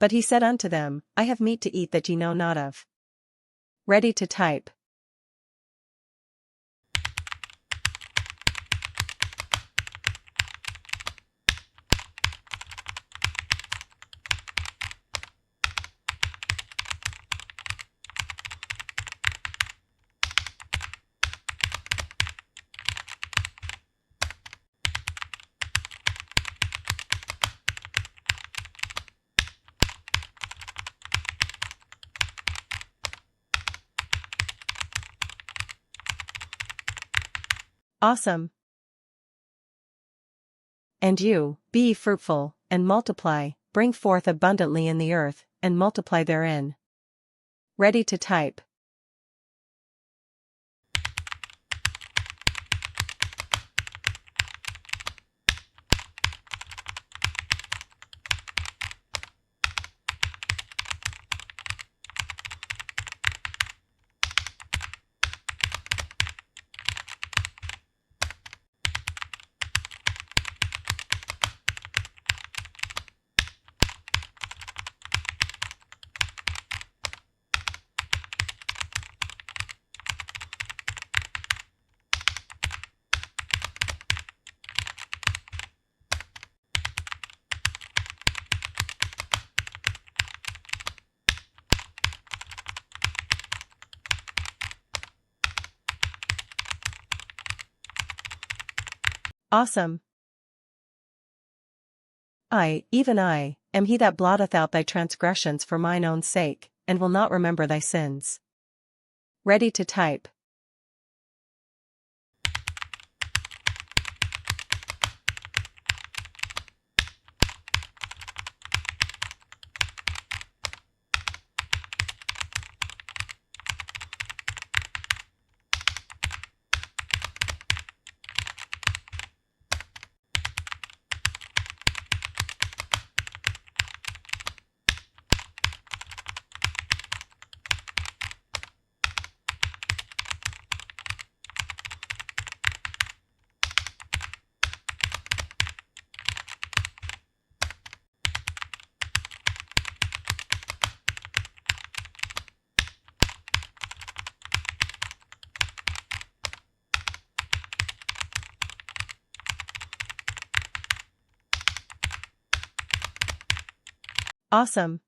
But he said unto them, I have meat to eat that ye know not of. Ready to type. Awesome. And you, be ye fruitful, and multiply, bring forth abundantly in the earth, and multiply therein. Ready to type. Awesome. I, even I, am he that blotteth out thy transgressions for mine own sake, and will not remember thy sins. Ready to type. Awesome.